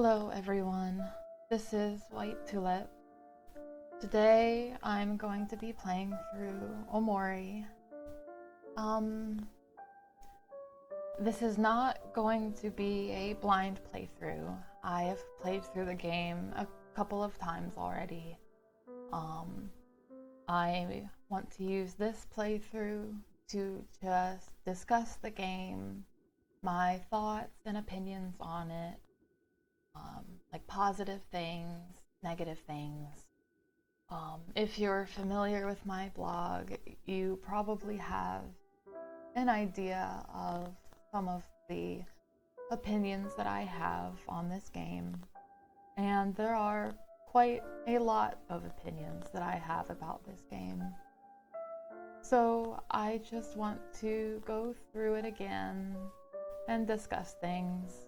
Hello everyone, this is White Tulip. Today I'm going to be playing through OMORI. This is not going to be a blind playthrough. I have played through the game a couple of times already. I want to use this playthrough to just discuss the game, my thoughts and opinions on it, like positive things, negative things. If you're familiar with my blog, you probably have an idea of some of the opinions that I have on this game. And there are quite a lot of opinions that I have about this game. So I just want to go through it again and discuss things,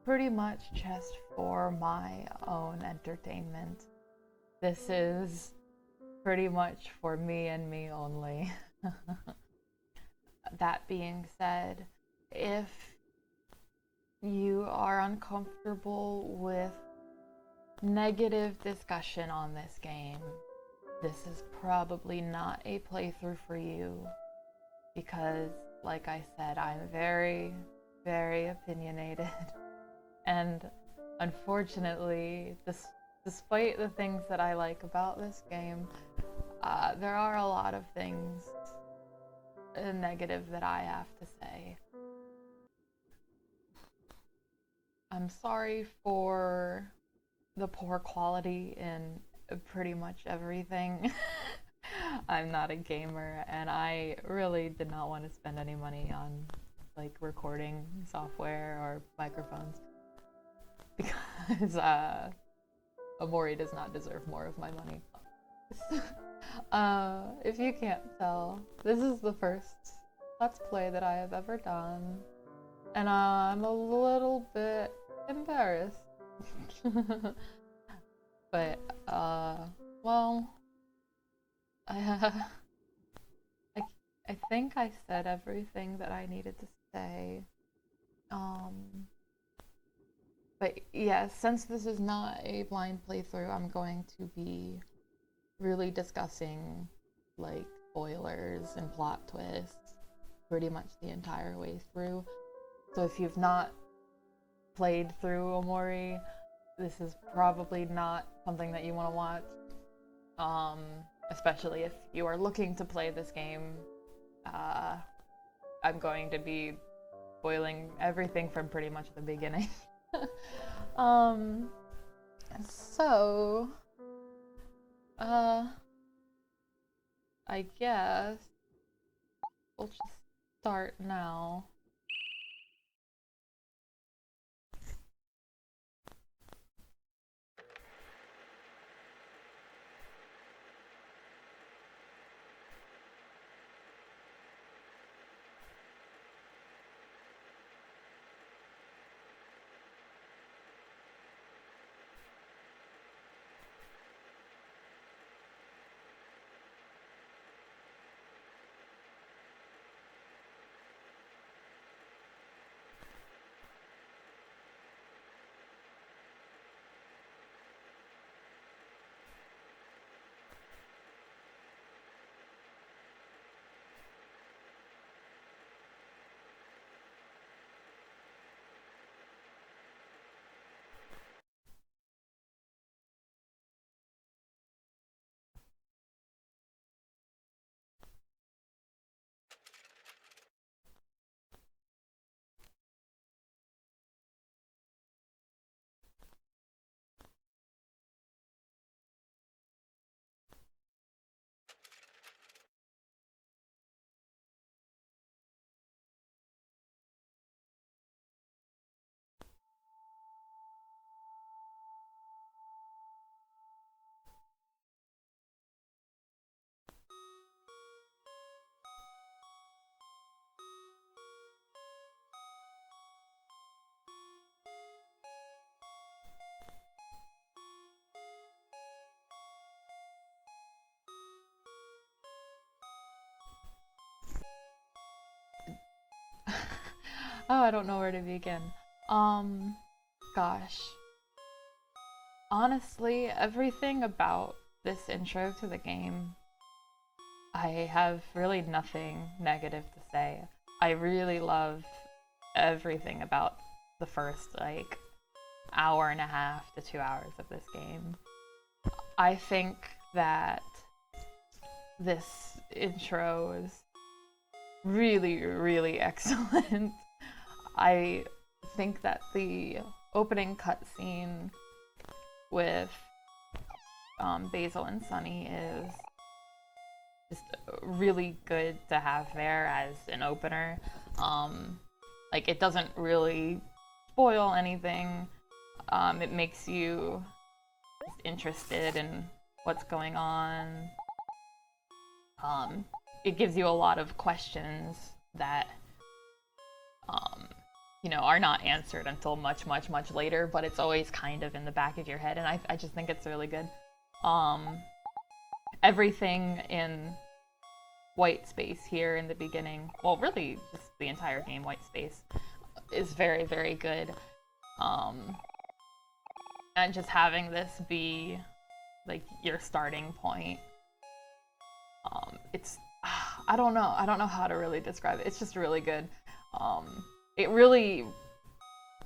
pretty much just for my own entertainment. This is pretty much for me and me only. That being said, if you are uncomfortable with negative discussion on this game, this is probably not a playthrough for you, because like I said, I'm very, very opinionated. And unfortunately, despite the things that I like about this game, there are a lot of things negative that I have to say. I'm sorry for the poor quality in pretty much everything. I'm not a gamer, and I really did not want to spend any money on like recording software or microphones, because OMORI does not deserve more of my money. If you can't tell, this is the first Let's Play that I have ever done, and I'm a little bit embarrassed. But, well, I think I said everything that I needed to say. But yeah, since this is not a blind playthrough, I'm going to be really discussing like spoilers and plot twists pretty much the entire way through. So if you've not played through OMORI, this is probably not something that you want to watch, especially if you are looking to play this game. I'm going to be spoiling everything from pretty much the beginning. So, I guess we'll just start now. Oh, I don't know where to begin. Gosh. Honestly, everything about this intro to the game, I have really nothing negative to say. I really love everything about the first, like, hour and a half to 2 hours of this game. I think that this intro is really, really excellent. I think that the opening cutscene with Basil and Sunny is just really good to have there as an opener. Like, it doesn't really spoil anything. It makes you interested in what's going on. It gives you a lot of questions that, you know, are not answered until much, much, much later, but it's always kind of in the back of your head, and I just think it's really good. Everything in white space here in the beginning, well, really just the entire game, white space, is very, very good. And just having this be like your starting point, it's, I don't know how to really describe it. It's just really good. It really,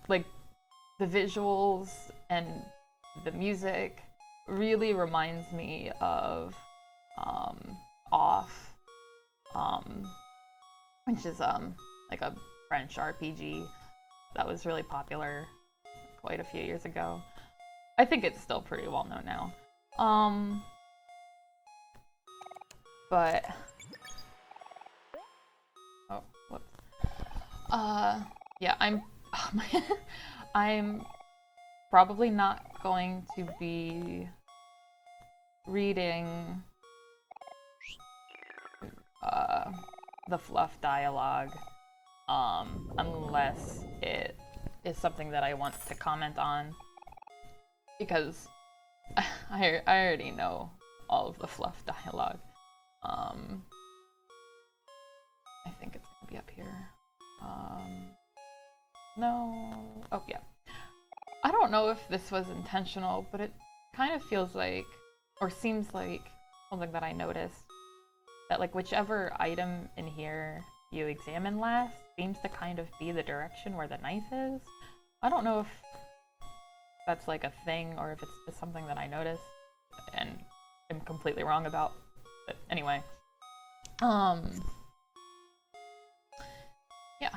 like, the visuals and the music really reminds me of Off, which is like a French RPG that was really popular quite a few years ago. I think it's still pretty well known now. But oh, whoops. Yeah, I'm probably not going to be reading the fluff dialogue unless it is something that I want to comment on, because I already know all of the fluff dialogue. I think it's gonna be up here. No. Oh, yeah. I don't know if this was intentional, but it kind of feels like, or seems like, something that I noticed, that, like, whichever item in here you examine last seems to kind of be the direction where the knife is. I don't know if that's like a thing or if it's just something that I noticed and am completely wrong about. But anyway. Yeah.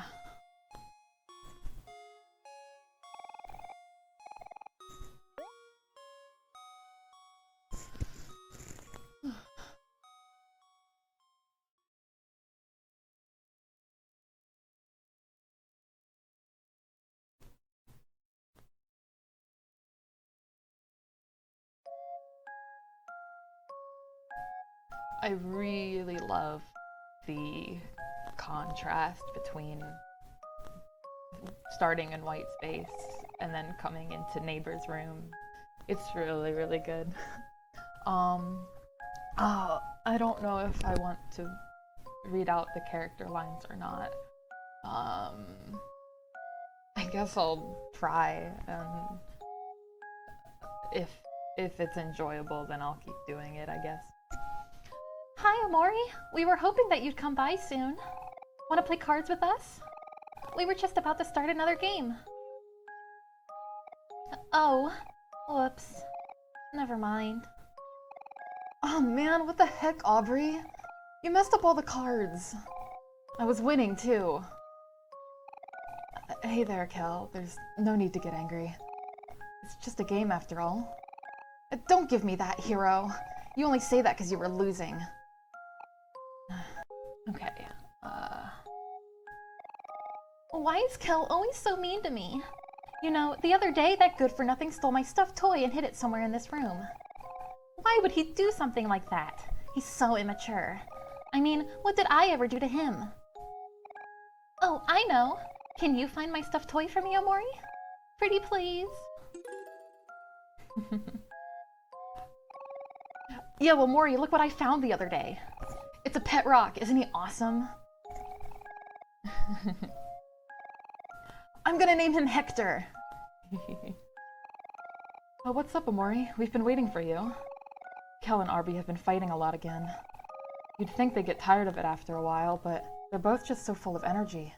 I really love the contrast between starting in white space and then coming into neighbor's room. It's really, really good. I don't know if I want to read out the character lines or not. I guess I'll try, and if it's enjoyable, then I'll keep doing it, I guess. Hi, Omori. We were hoping that you'd come by soon. Want to play cards with us? We were just about to start another game. Oh, whoops. Never mind. Oh man, what the heck, Aubrey? You messed up all the cards. I was winning, too. Hey there, Kel. There's no need to get angry. It's just a game, after all. Don't give me that, hero. You only say that because you were losing. Okay, Why is Kel always so mean to me? You know, the other day, that good-for-nothing stole my stuffed toy and hid it somewhere in this room. Why would he do something like that? He's so immature. I mean, what did I ever do to him? Oh, I know. Can you find my stuffed toy for me, Omori? Pretty please. Yo, Omori, look what I found the other day. It's a pet rock. Isn't he awesome? I'm gonna name him Hector. Oh, what's up, Omori? We've been waiting for you. Kel and Arby have been fighting a lot again. You'd think they'd get tired of it after a while, but they're both just so full of energy.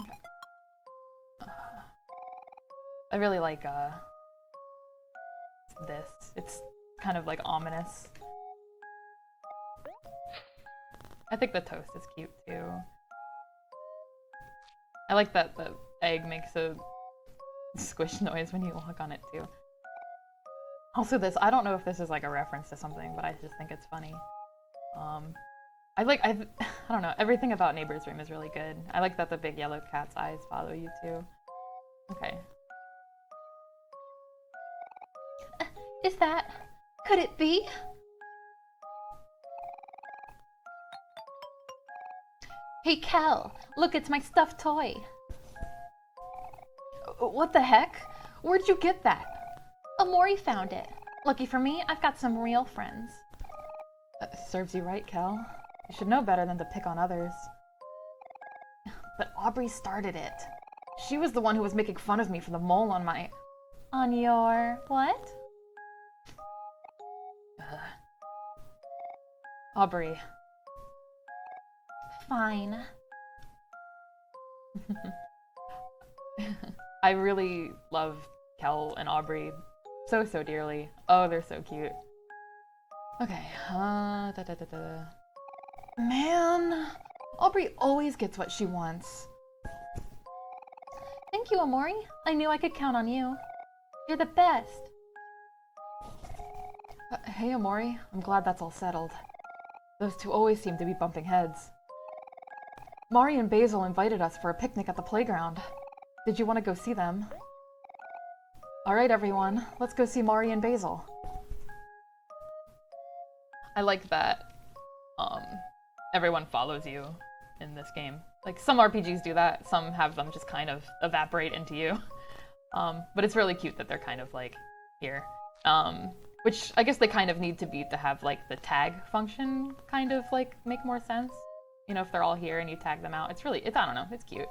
Okay. I really like, this. It's kind of, like, ominous. I think the toast is cute, too. I like that the egg makes a squish noise when you walk on it, too. Also this, I don't know if this is, like, a reference to something, but I just think it's funny. I don't know, everything about Neighbor's Room is really good. I like that the big yellow cat's eyes follow you, too. Okay. Is that... could it be? Hey, Kel, look, it's my stuffed toy. What the heck? Where'd you get that? Omori found it. Lucky for me, I've got some real friends. Serves you right, Kel. You should know better than to pick on others. But Aubrey started it. She was the one who was making fun of me for the mole on my... On your... what? Aubrey. Fine. I really love Kel and Aubrey so dearly. Oh, they're so cute. Okay, Man, Aubrey always gets what she wants. Thank you, Omori. I knew I could count on you. You're the best. Hey, Omori. I'm glad that's all settled. Those two always seem to be bumping heads. Mari and Basil invited us for a picnic at the playground. Did you want to go see them? Alright, everyone. Let's go see Mari and Basil. I like that everyone follows you in this game. Like, some RPGs do that, some have them just kind of evaporate into you. But it's really cute that they're kind of, like, here. Which I guess they kind of need to be to have, like, the tag function kind of, like, make more sense. You know, if they're all here and you tag them out. It's I don't know, it's cute.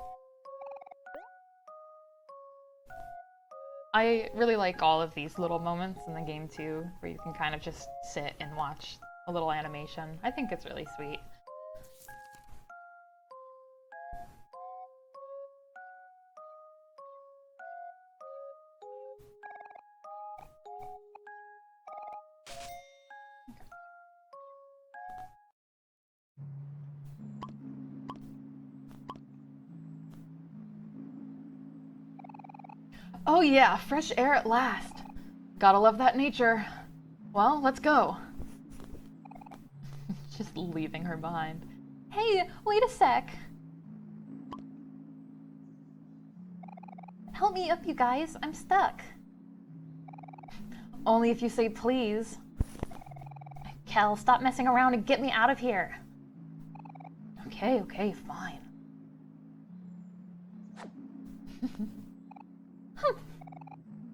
I really like all of these little moments in the game, too, where you can kind of just sit and watch a little animation. I think it's really sweet. Oh yeah, fresh air at last. Gotta love that nature. Well, let's go. Just leaving her behind. Hey, wait a sec. Help me up, you guys. I'm stuck. Only if you say please. Kel, stop messing around and get me out of here. Okay, fine.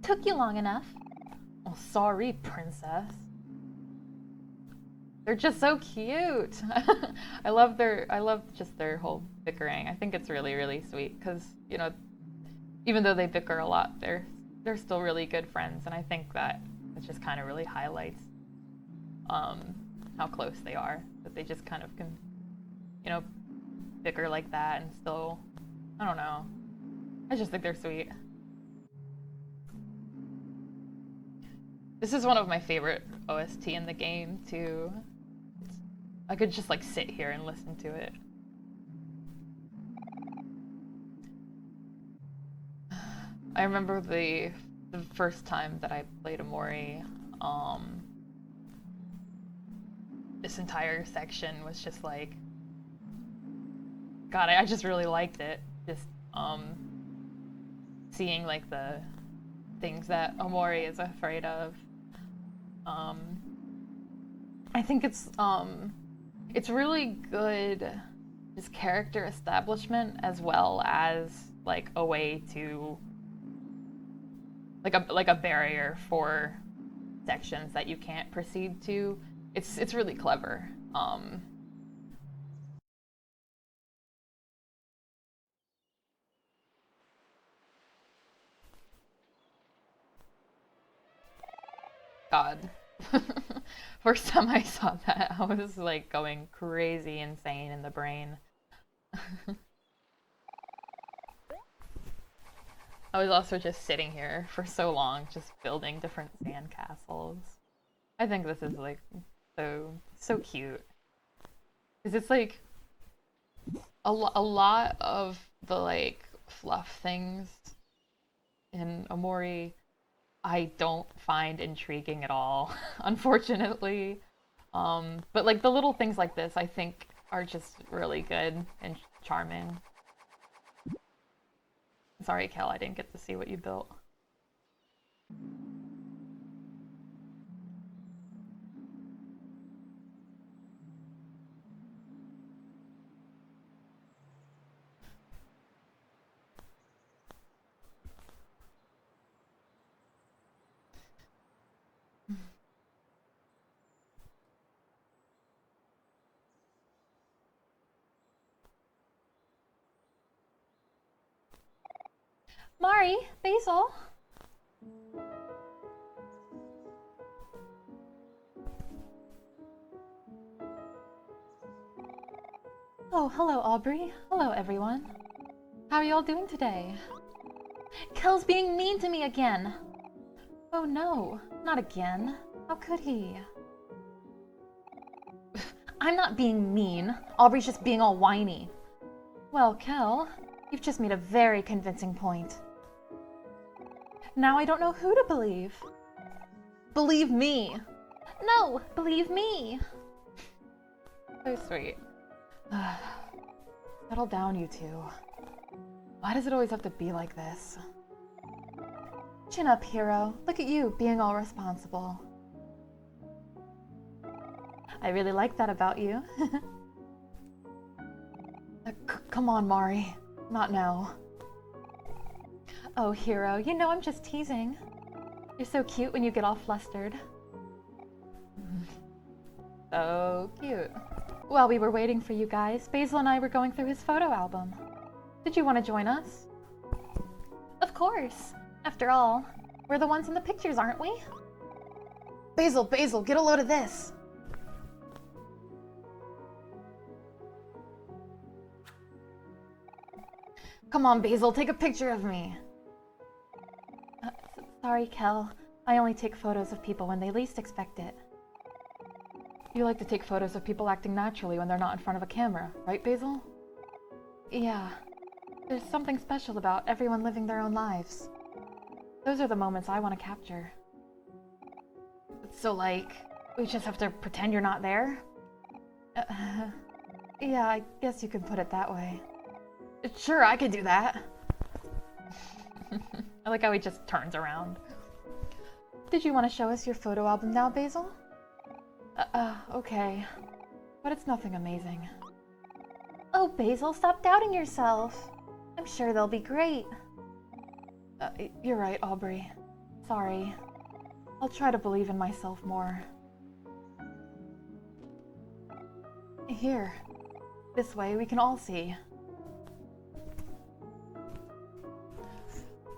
Took you long enough. Oh, sorry, princess. They're just so cute. I love just their whole bickering. I think it's really sweet because, you know, even though they bicker a lot, they're still really good friends, and I think that it just kind of really highlights how close they are. That they just kind of can, you know, bicker like that and still, I don't know. I just think they're sweet. This is one of my favorite OST in the game, too. I could just, like, sit here and listen to it. I remember the first time that I played Omori, this entire section was just like, God, I just really liked it. Just, seeing, like, the things that Omori is afraid of. I think it's really good, just character establishment, as well as, like, a way to, like a barrier for sections that you can't proceed to. It's really clever. God. First time I saw that, I was like going crazy insane in the brain. I was also just sitting here for so long, just building different sand castles. I think this is like so cute. Because it's like a lot of the like fluff things in OMORI I don't find intriguing at all, unfortunately. But like the little things like this I think are just really good and charming. Sorry, Kel, I didn't get to see what you built. Mari, Basil. Oh, hello, Aubrey. Hello, everyone. How are you all doing today? Kel's being mean to me again. Oh no, not again. How could he? I'm not being mean. Aubrey's just being all whiny. Well, Kel, you've just made a very convincing point. Now I don't know who to believe. Believe me. No, believe me. So sweet. Settle down, you two. Why does it always have to be like this? Chin up, hero. Look at you, being all responsible. I really like that about you. Come on, Mari. Not now. Oh, hero, you know I'm just teasing. You're so cute when you get all flustered. So cute. While we were waiting for you guys, Basil and I were going through his photo album. Did you want to join us? Of course. After all, we're the ones in the pictures, aren't we? Basil, get a load of this. Come on, Basil, take a picture of me. Sorry, Kel. I only take photos of people when they least expect it. You like to take photos of people acting naturally when they're not in front of a camera, right, Basil? Yeah. There's something special about everyone living their own lives. Those are the moments I want to capture. So, like, we just have to pretend you're not there? Yeah, I guess you could put it that way. Sure, I could do that. I like how he just turns around. Did you want to show us your photo album now, Basil? Okay. But it's nothing amazing. Oh, Basil, stop doubting yourself. I'm sure they'll be great. You're right, Aubrey. Sorry. I'll try to believe in myself more. Here. This way we can all see.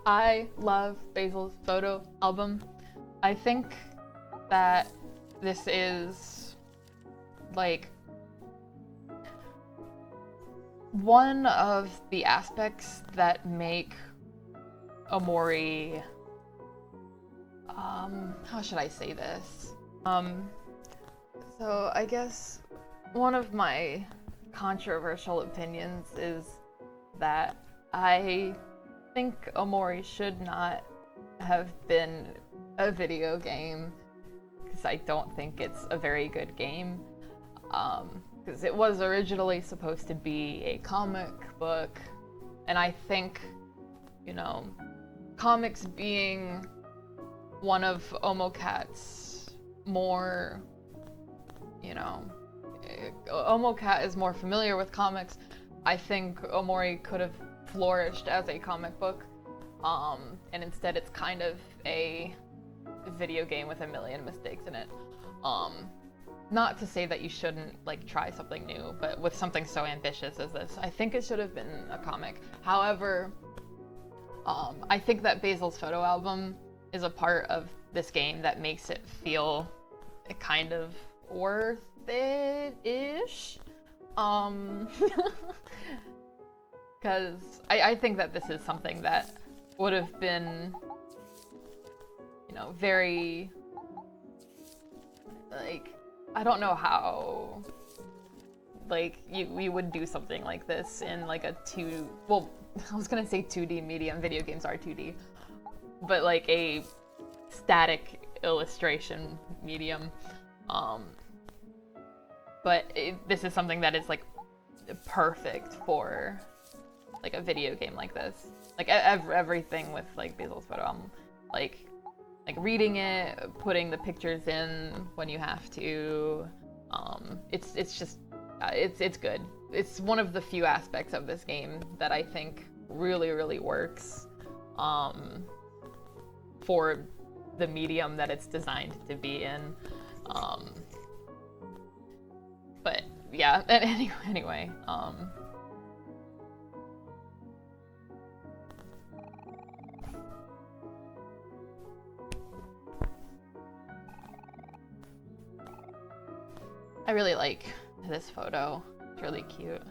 I love Basil's photo album. I think that this is, like, one of the aspects that make OMORI, how should I say this? So I guess one of my controversial opinions is that I think OMORI should not have been a video game, because I don't think it's a very good game. Because it was originally supposed to be a comic book, and I think, you know, comics being one of OmoCat's more, you know, OmoCat is more familiar with comics. I think OMORI could have flourished as a comic book, and instead it's kind of a video game with a million mistakes in it. Not to say that you shouldn't, like, try something new, but with something so ambitious as this, I think it should have been a comic. However, I think that Basil's photo album is a part of this game that makes it feel kind of worth it-ish. Because I think that this is something that would have been, you know, very, like, I don't know how, like, we would do something like this in, like, a well, I was gonna say 2D medium, video games are 2D, but, like, a static illustration medium. But this is something that is, like, perfect for, like, a video game like this. Like, everything with, like, Basil's photo, like reading it, putting the pictures in when you have to. It's just, it's good. It's one of the few aspects of this game that I think really, really works for the medium that it's designed to be in. But yeah, anyway, I really like this photo. It's really cute.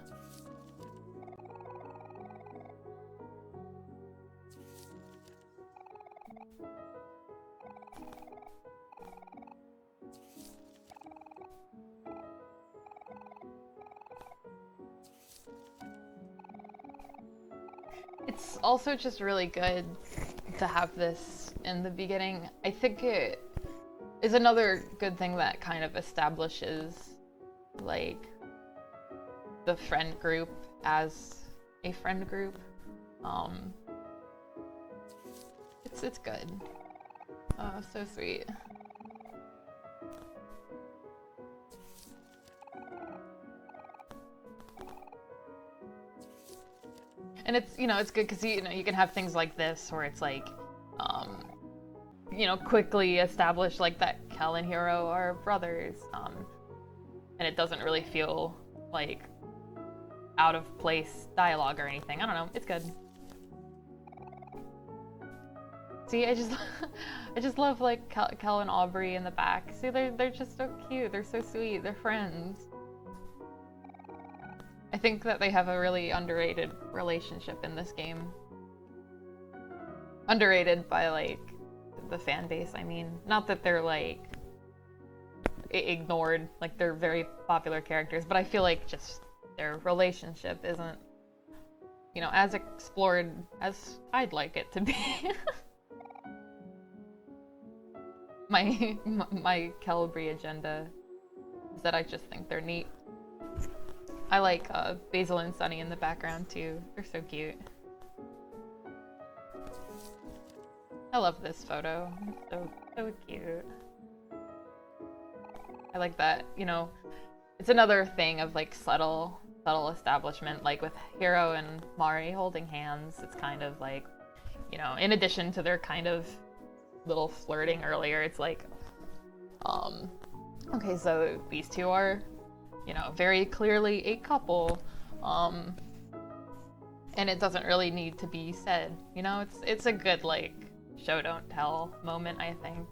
It's also just really good to have this in the beginning. I think it is another good thing that kind of establishes, like, the friend group as a friend group. It's good. Oh, so sweet. And it's, you know, it's good because, you know, you can have things like this where it's like, you know, quickly establish, like, that Kel and Hiro are brothers, and it doesn't really feel like out of place dialogue or anything. I don't know, it's good. See, I just love, like, Kel and Aubrey in the back. See, they're just so cute. They're so sweet. They're friends. I think that they have a really underrated relationship in this game. Underrated by, like, the fan base, I mean. Not that they're, like, ignored, like, they're very popular characters, but I feel like just their relationship isn't, you know, as explored as I'd like it to be. My Calibri agenda is that I just think they're neat. I like Basil and Sunny in the background too. They're so cute. I love this photo. It's so cute. I like that, you know, it's another thing of, like, subtle establishment, like with Hiro and Mari holding hands. It's kind of like, you know, in addition to their kind of little flirting earlier, it's like, okay, so these two are, you know, very clearly a couple, and it doesn't really need to be said, you know. It's a good, like, show don't tell moment, I think.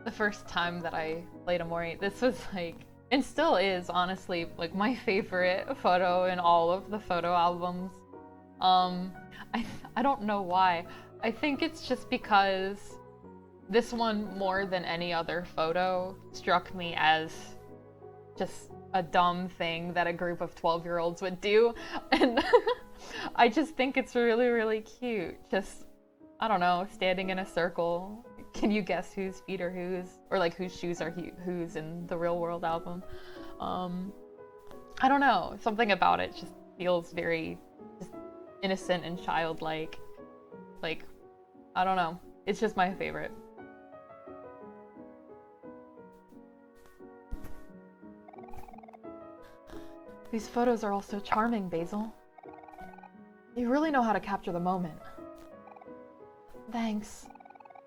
The first time that I played OMORI, this was, like, and still is, honestly, like, my favorite photo in all of the photo albums. I don't know why. I think it's just because this one, more than any other photo, struck me as just a dumb thing that a group of 12-year-olds would do. And I just think it's really, really cute. Just, I don't know, standing in a circle. Can you guess whose feet are whose? Or, like, whose shoes are whose in the Real World album? I don't know. Something about it just feels very just innocent and childlike. Like, I don't know. It's just my favorite. These photos are all so charming, Basil. You really know how to capture the moment. Thanks.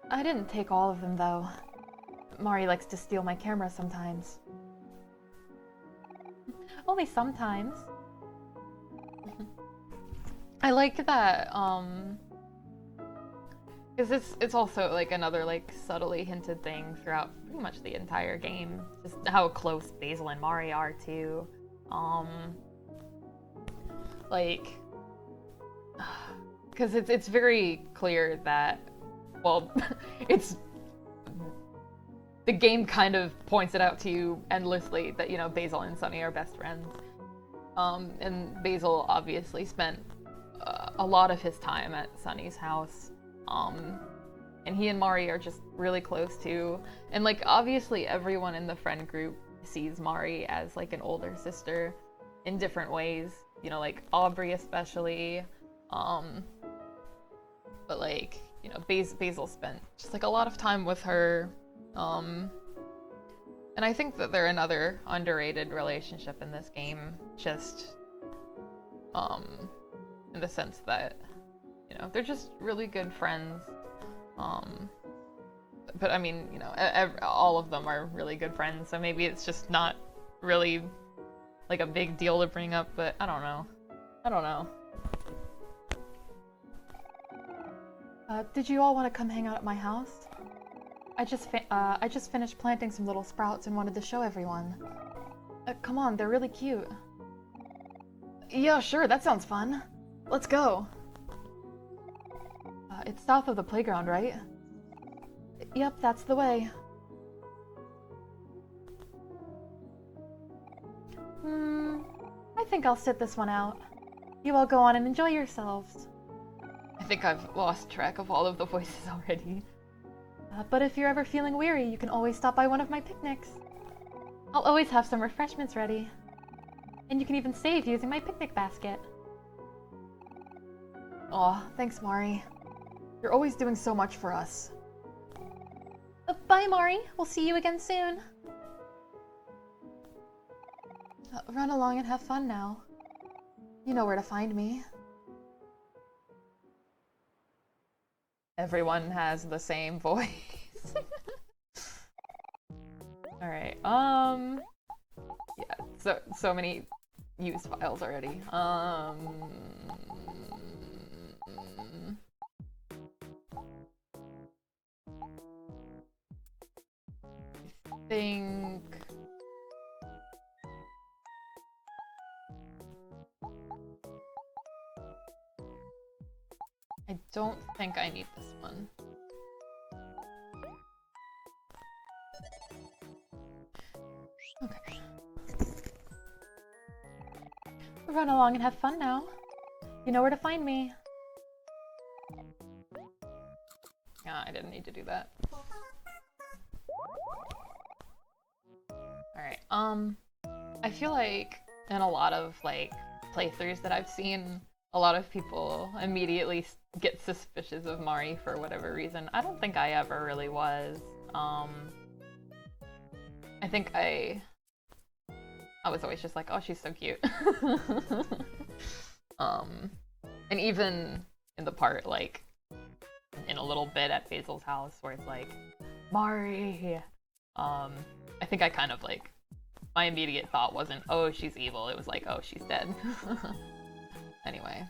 I didn't take all of them, though. Mari likes to steal my camera sometimes. Only sometimes. I like that, because it's also like another like subtly hinted thing throughout pretty much the entire game. Just how close Basil and Mari are too. Like, because it's very clear that, well, it's the game kind of points it out to you endlessly that, you know, Basil and Sunny are best friends. And Basil obviously spent a lot of his time at Sunny's house. And he and Mari are just really close too. And like, obviously everyone in the friend group sees Mari as like an older sister in different ways. You know, like Aubrey especially. But like, you know, Basil spent just like a lot of time with her. And I think that they're another underrated relationship in this game, just in the sense that, you know, they're just really good friends. But I mean, you know, all of them are really good friends, so maybe it's just not really like a big deal to bring up, but I don't know. Did you all want to come hang out at my house? I just finished planting some little sprouts and wanted to show everyone. Come on, they're really cute. Yeah, sure, that sounds fun. Let's go. It's south of the playground, right? Yep, that's the way. I think I'll sit this one out. You all go on and enjoy yourselves. I think I've lost track of all of the voices already. But if you're ever feeling weary, you can always stop by one of my picnics. I'll always have some refreshments ready. And you can even save using my picnic basket. Aw, thanks, Mari. You're always doing so much for us. Bye, Mari. We'll see you again soon. Run along and have fun now. You know where to find me. Everyone has the same voice. Alright, yeah, so many used files already. I think... I don't think I need this one. Okay. Run along and have fun now. You know where to find me. Yeah, I didn't need to do that. Alright, I feel like in a lot of, like, playthroughs that I've seen, a lot of people immediately get suspicious of Mari for whatever reason. I don't think I ever really was. I think I was always just like, oh, she's so cute. And even in the part, like, in a little bit at Basil's house where it's like, Mari! I think I kind of, like, my immediate thought wasn't, oh, she's evil. It was like, oh, she's dead. Anyway.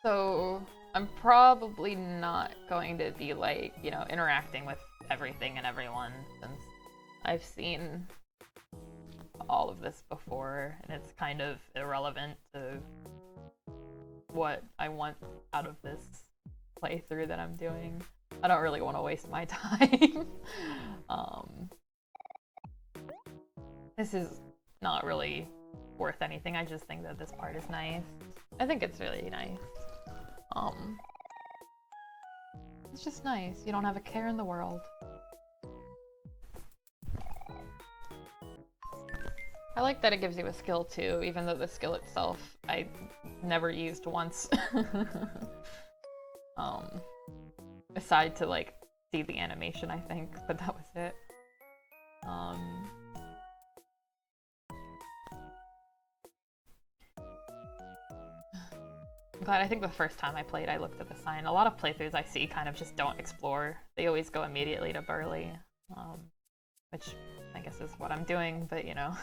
So, I'm probably not going to be, like, you know, interacting with everything and everyone, since I've seen all of this before, and it's kind of irrelevant to what I want out of this playthrough that I'm doing. I don't really want to waste my time. This is not really worth anything. I just think that this part is nice. I think it's really nice. It's just nice. You don't have a care in the world. I like that it gives you a skill too, even though the skill itself I never used once. Aside to like see the animation, I think, but that was it. I'm glad. I think the first time I played, I looked at the sign. A lot of playthroughs I see kind of just don't explore. They always go immediately to Burley, which I guess is what I'm doing, but you know.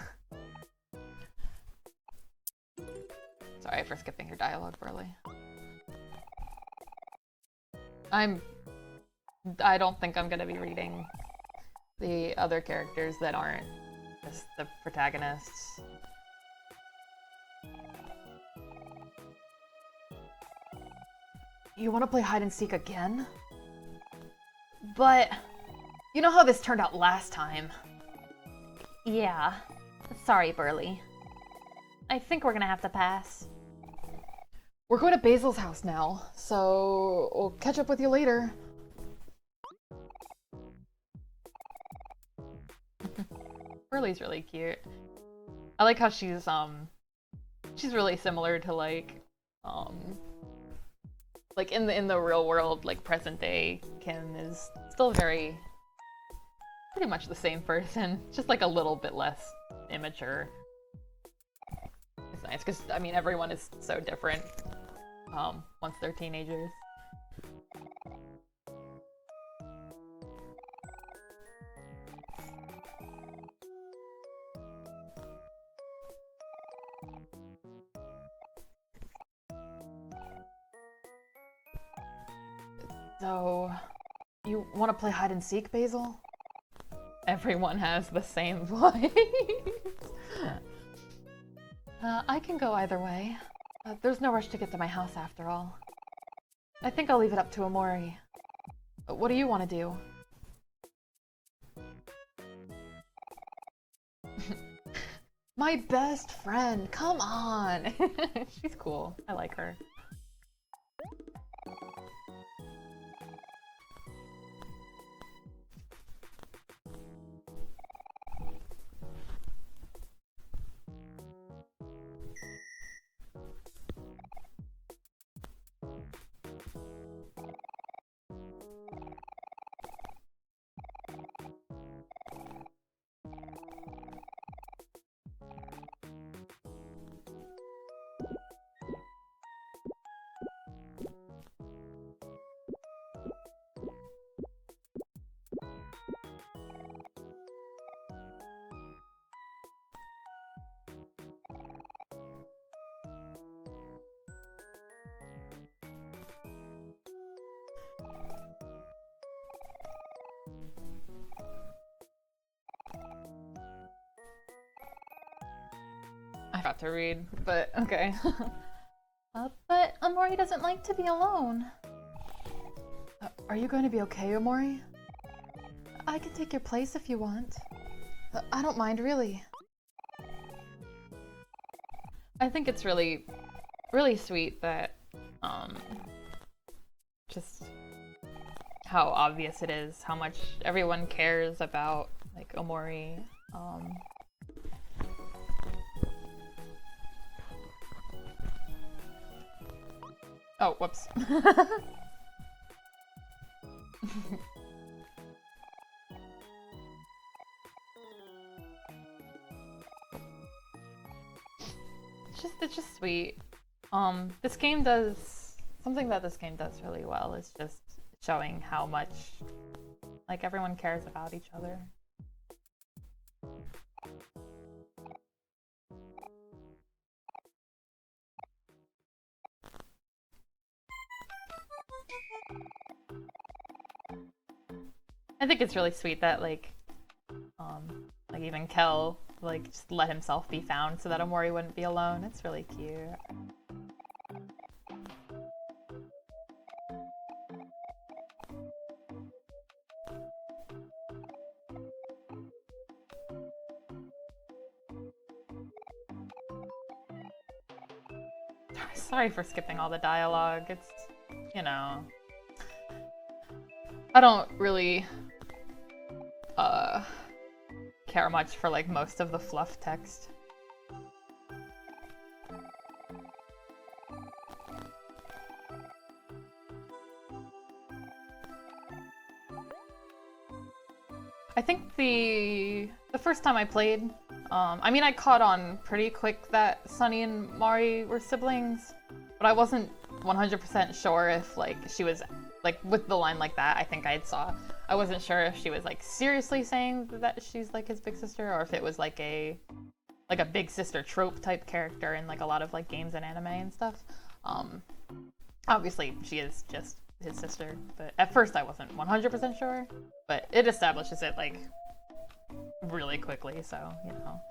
Sorry for skipping your dialogue, Burley. I don't think I'm gonna be reading the other characters that aren't just the protagonists. You want to play hide and seek again? But you know how this turned out last time. Yeah. Sorry, Burley. I think we're gonna have to pass. We're going to Basil's house now, so we'll catch up with you later. Burley's really cute. I like how she's really similar to like in the real world, like present day Kim is still very pretty much the same person, just like a little bit less immature. It's nice because I mean everyone is so different once they're teenagers. So, you want to play hide and seek, Basil? Everyone has the same voice. I can go either way. There's no rush to get to my house after all. I think I'll leave it up to Omori. What do you want to do? My best friend, come on! She's cool. I like her. I forgot to read, but okay. But Omori doesn't like to be alone. Are you going to be okay, Omori? I can take your place if you want. I don't mind, really. I think it's really, really sweet that, just how obvious it is, how much everyone cares about, like, Omori. Oh, whoops. It's just sweet. This game does something that this game does really well is just showing how much like everyone cares about each other. I think it's really sweet that like even Kel like just let himself be found so that Omori wouldn't be alone. It's really cute. Sorry for skipping all the dialogue. It's, you know, I don't really care much for like most of the fluff text. I think the first time I played, I mean I caught on pretty quick that Sunny and Mari were siblings, but I wasn't 100% sure if like she was like with the line like that. I think I wasn't sure if she was like seriously saying that she's like his big sister or if it was like a like a big sister trope type character in like a lot of like games and anime and stuff. Obviously she is just his sister, but at first I wasn't 100% sure, but it establishes it like really quickly, so you know.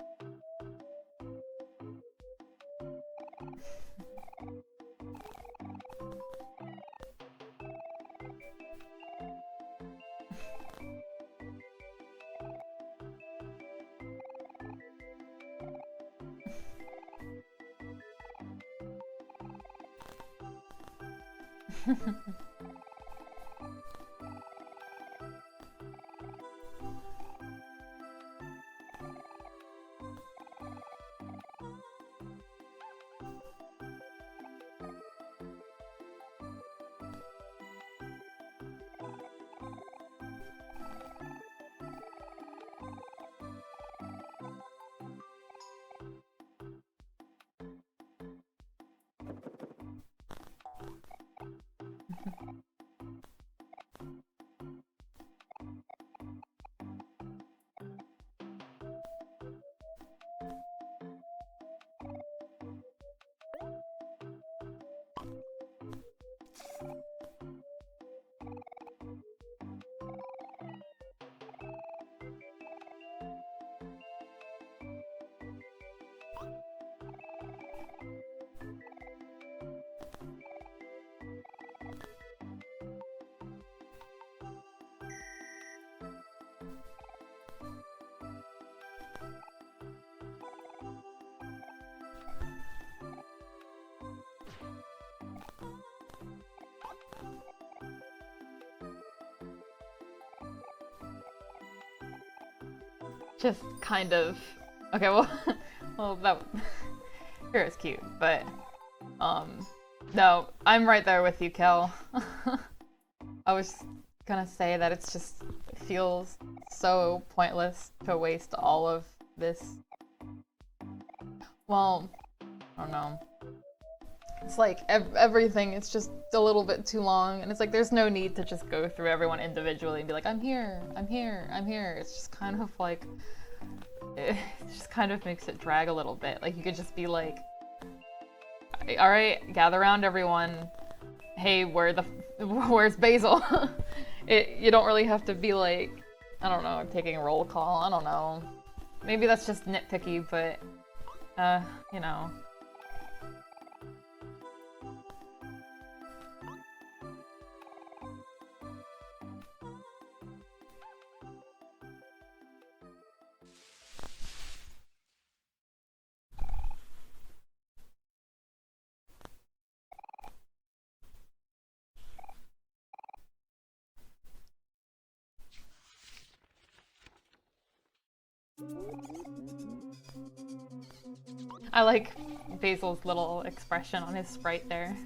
Just kind of, okay, well, well, that, here is cute, but, no, I'm right there with you, Kel. I was gonna say that it feels so pointless to waste all of this. Well, I don't know. It's like everything is just a little bit too long, and it's like there's no need to just go through everyone individually and be like, I'm here, I'm here, I'm here. It's just kind of like, it just kind of makes it drag a little bit. Like you could just be like, all right, gather around everyone. Hey, where's Basil? You don't really have to be like, I don't know, taking a roll call. I don't know. Maybe that's just nitpicky, but, you know. I like Basil's little expression on his sprite there.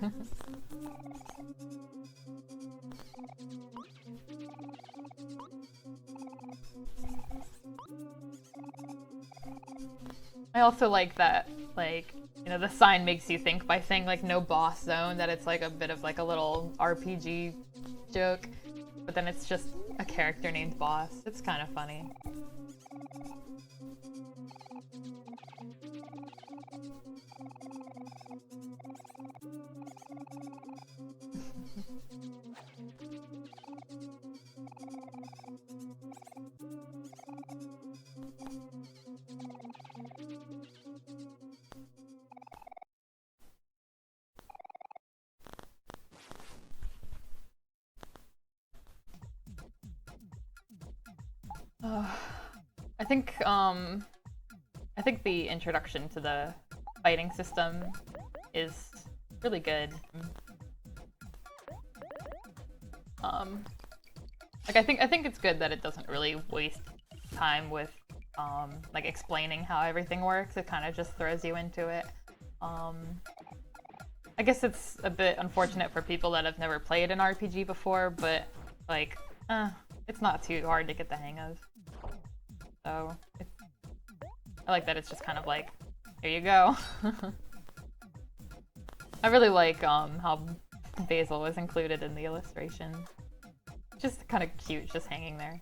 I also like that, like, you know, the sign makes you think by saying, like, no boss zone, that it's like a bit of like a little RPG joke, but then it's just a character named Boss. It's kind of funny. I think the introduction to the fighting system is really good. Like I think it's good that it doesn't really waste time with like explaining how everything works. It kind of just throws you into it. I guess it's a bit unfortunate for people that have never played an RPG before, but like, it's not too hard to get the hang of. So, I like that it's just kind of like, here you go. I really like how Basil was included in the illustration. Just kind of cute, just hanging there.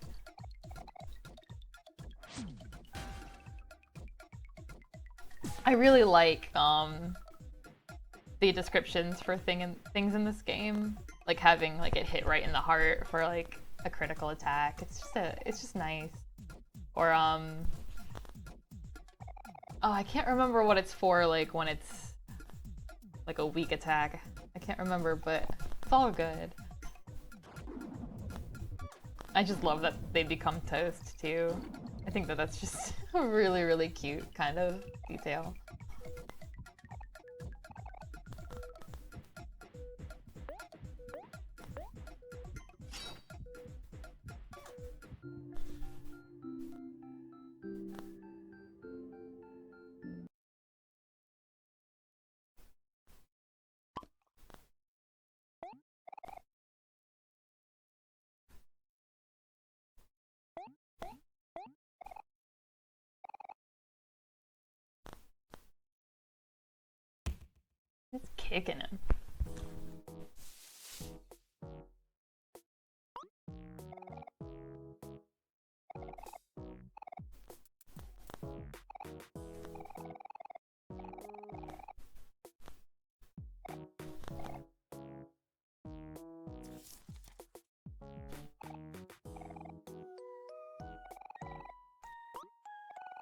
I really like the descriptions for things in this game, like having like it hit right in the heart for like a critical attack. It's just nice. Or oh, I can't remember what it's for, like when it's like a weak attack. I can't remember, but it's all good. I just love that they become toast too. I think that that's just a really, really cute kind of detail. It's kicking him.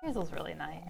Hazel's really nice.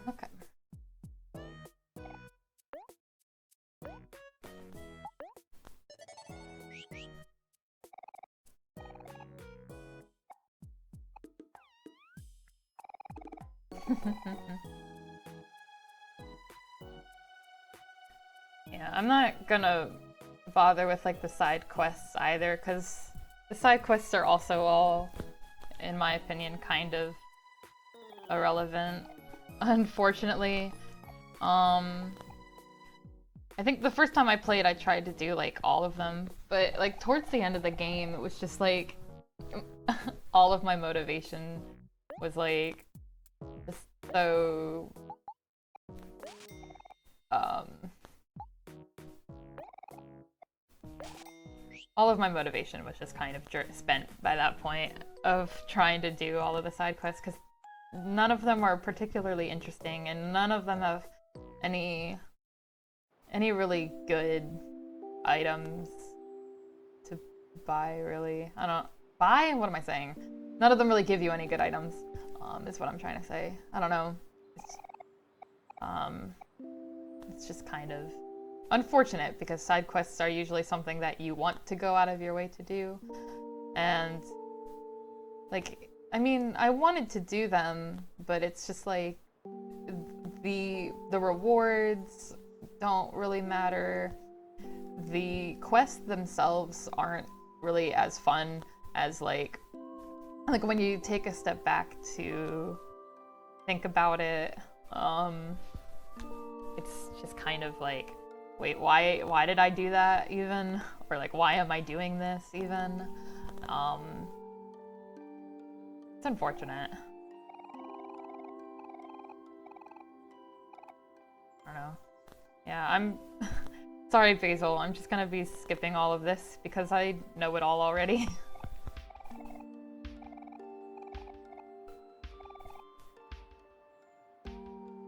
Okay. Yeah, I'm not gonna bother with like the side quests either, because the side quests are also all, in my opinion, kind of irrelevant. Unfortunately, I think the first time I played, I tried to do like all of them, but like towards the end of the game, it was just like all of my motivation was like just so all of my motivation was just kind of spent by that point of trying to do all of the side quests, because none of them are particularly interesting and none of them have any really good items to buy, really. I don't buy? What am I saying? None of them really give you any good items, is what I'm trying to say. I don't know. It's just kind of unfortunate, because side quests are usually something that you want to go out of your way to do. And like, I mean, I wanted to do them, but it's just like the rewards don't really matter. The quests themselves aren't really as fun as like when you take a step back to think about it. It's just kind of like, wait, why did I do that even? Or like, why am I doing this even? It's unfortunate. I don't know. Yeah, I'm sorry, Basil. I'm just gonna be skipping all of this because I know it all already.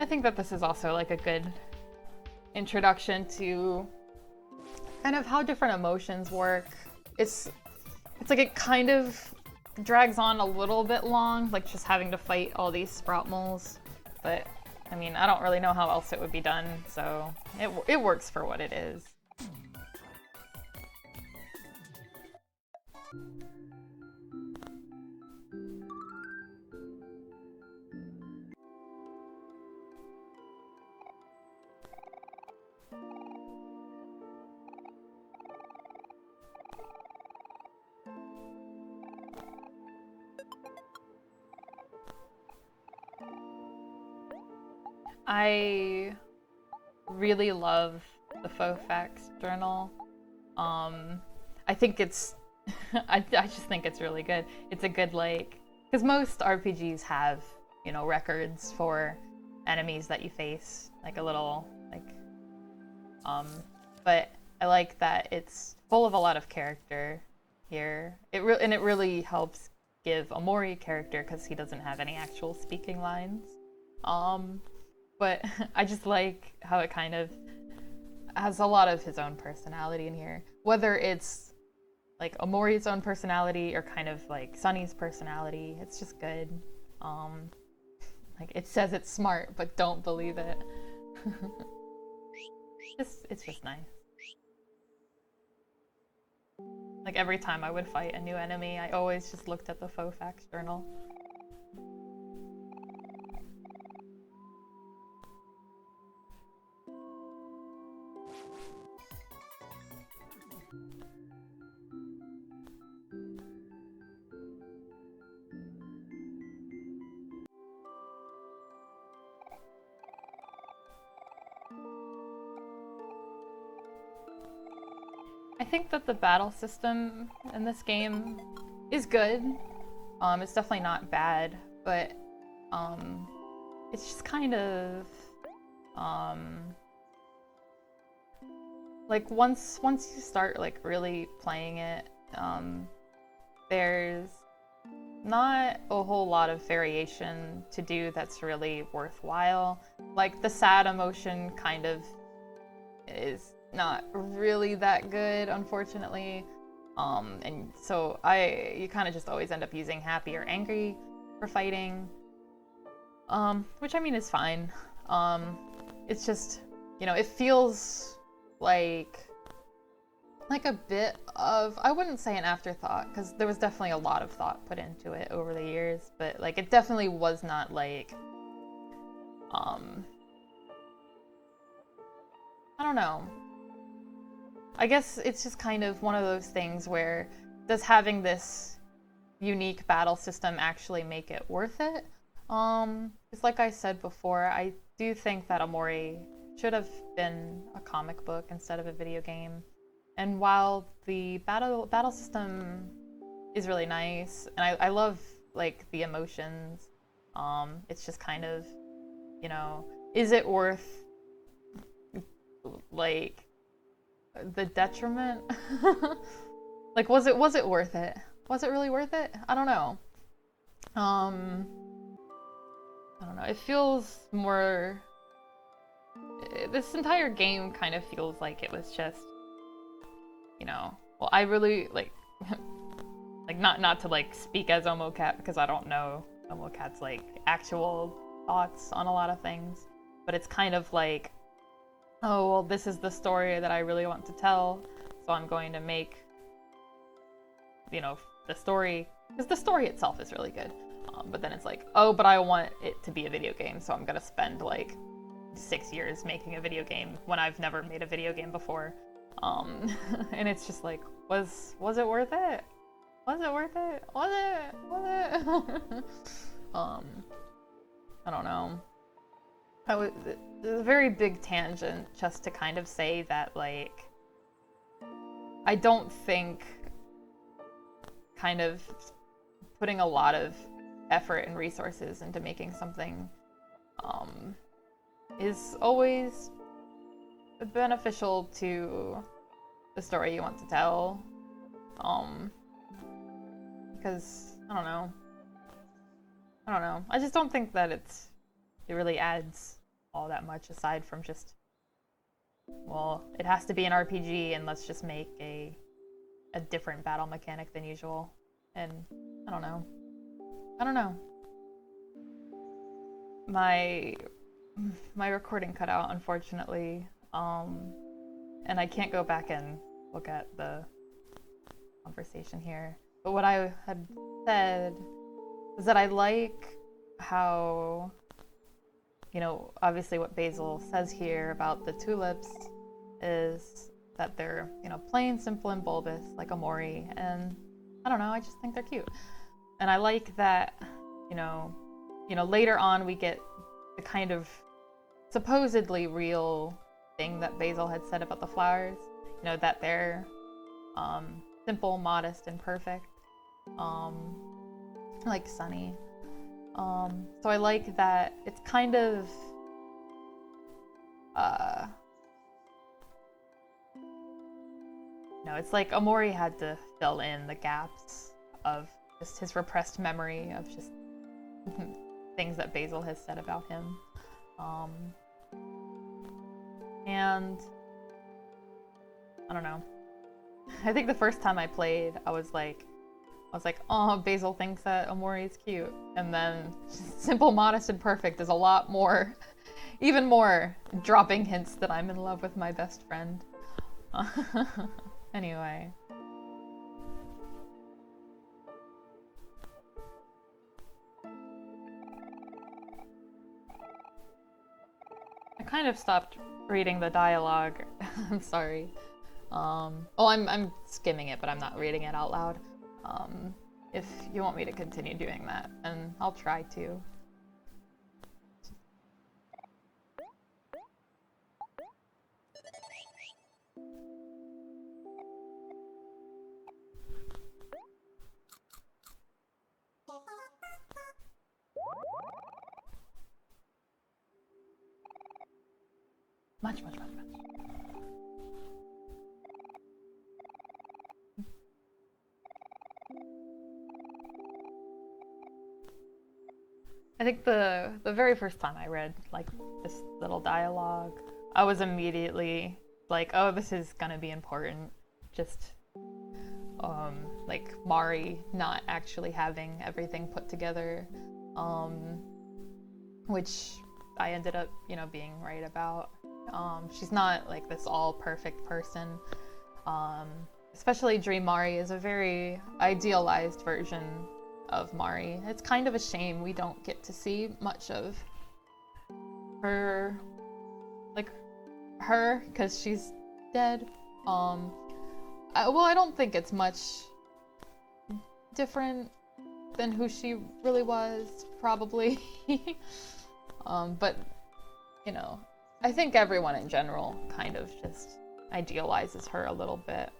I think that this is also like a good introduction to kind of how different emotions work. It's like it kind of drags on a little bit long, like just having to fight all these sprout moles, but I mean, I don't really know how else it would be done, so it works for what it is. I really love the Faux Facts journal. I think it's, I just think it's really good. It's a good, like, because most RPGs have, you know, records for enemies that you face, like a little, like, but I like that it's full of a lot of character here. It really helps give OMORI character because he doesn't have any actual speaking lines. But I just like how it kind of has a lot of his own personality in here. Whether it's like OMORI's own personality or kind of like Sunny's personality, it's just good. Like it says it's smart, but don't believe it. It's just nice. Like every time I would fight a new enemy, I always just looked at the Faux Facts journal. I think that the battle system in this game is good. It's definitely not bad, but it's just kind of like once you start like really playing it, there's not a whole lot of variation to do that's really worthwhile. Like the sad emotion kind of is not really that good, unfortunately. And so you kind of just always end up using happy or angry for fighting, which I mean is fine. It's just, you know, it feels like a bit of, I wouldn't say an afterthought, because there was definitely a lot of thought put into it over the years, but like it definitely was not like, I don't know. I guess it's just kind of one of those things where does having this unique battle system actually make it worth it? Just like I said before, I do think that OMORI should have been a comic book instead of a video game. And while the battle system is really nice, and I love like the emotions, it's just kind of, you know, is it worth like the detriment? Like was it worth it? Was it really worth it? I don't know. I don't know. It feels more, this entire game kind of feels like it was just, you know, well, I really like like not to like speak as OmoCat because I don't know OmoCat's like actual thoughts on a lot of things, but it's kind of like, oh, well, this is the story that I really want to tell, so I'm going to make, you know, the story, because the story itself is really good. But then it's like, oh, but I want it to be a video game, so I'm gonna spend like 6 years making a video game when I've never made a video game before. And it's just like, was it worth it? Was it worth it? Was it? I don't know. It's a very big tangent just to kind of say that, like, I don't think kind of putting a lot of effort and resources into making something is always beneficial to the story you want to tell. Because I don't know. I just don't think that it really adds all that much aside from just, well, it has to be an RPG and let's just make a different battle mechanic than usual. And I don't know. My recording cut out, unfortunately, and I can't go back and look at the conversation here. But what I had said is that I like how, you know, obviously what Basil says here about the tulips is that they're, you know, plain, simple, and bulbous, like OMORI, and I don't know, I just think they're cute. And I like that, you know, later on we get the kind of supposedly real thing that Basil had said about the flowers. You know, that they're simple, modest, and perfect. Like Sunny. So I like that it's kind of no, it's like Omori had to fill in the gaps of just his repressed memory of just things that Basil has said about him. And I don't know. I think the first time I played, I was like, oh, Basil thinks that Omori is cute. And then simple, modest, and perfect is a lot more, even more dropping hints that I'm in love with my best friend. Anyway. I kind of stopped reading the dialogue. I'm sorry. I'm skimming it, but I'm not reading it out loud. If you want me to continue doing that, and I'll try to. Much. I think the very first time I read like this little dialogue, I was immediately like, oh, this is gonna be important. Just like Mari not actually having everything put together, which I ended up, being right about. She's not like this all perfect person. Especially Dream Mari is a very idealized version of Mari. It's kind of a shame we don't get to see much of her, because she's dead. I don't think it's much different than who she really was, probably. But, I think everyone in general kind of just idealizes her a little bit.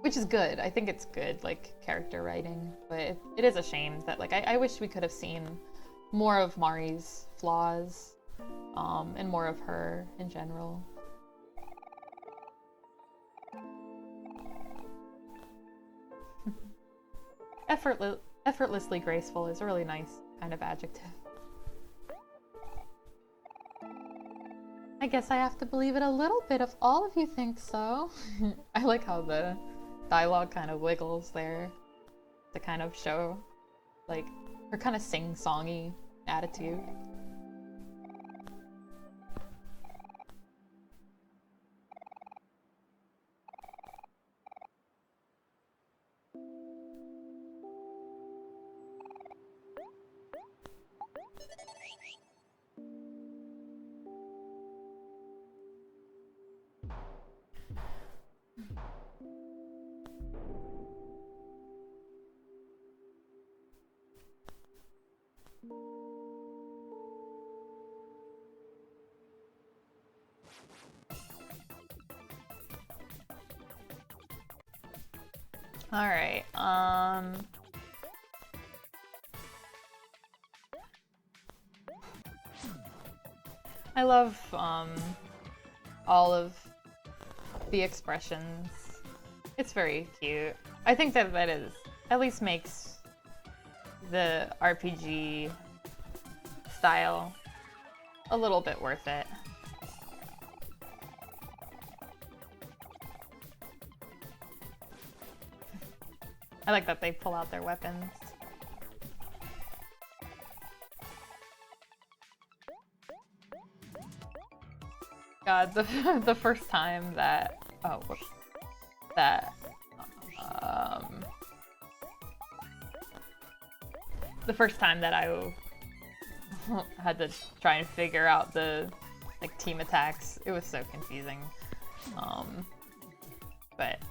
Which is good. I think it's good, character writing. But it is a shame that, I wish we could have seen more of Mari's flaws, and more of her in general. Effortlessly graceful is a really nice kind of adjective. I guess I have to believe it a little bit if all of you think so. I like how the dialogue kind of wiggles there to kind of show, her kind of sing-songy attitude. Alright, I love, all of the expressions. It's very cute. I think that is, at least makes the RPG style a little bit worth it. I like that they pull out their weapons. God, the first time that the first time that I had to try and figure out the team attacks, it was so confusing. But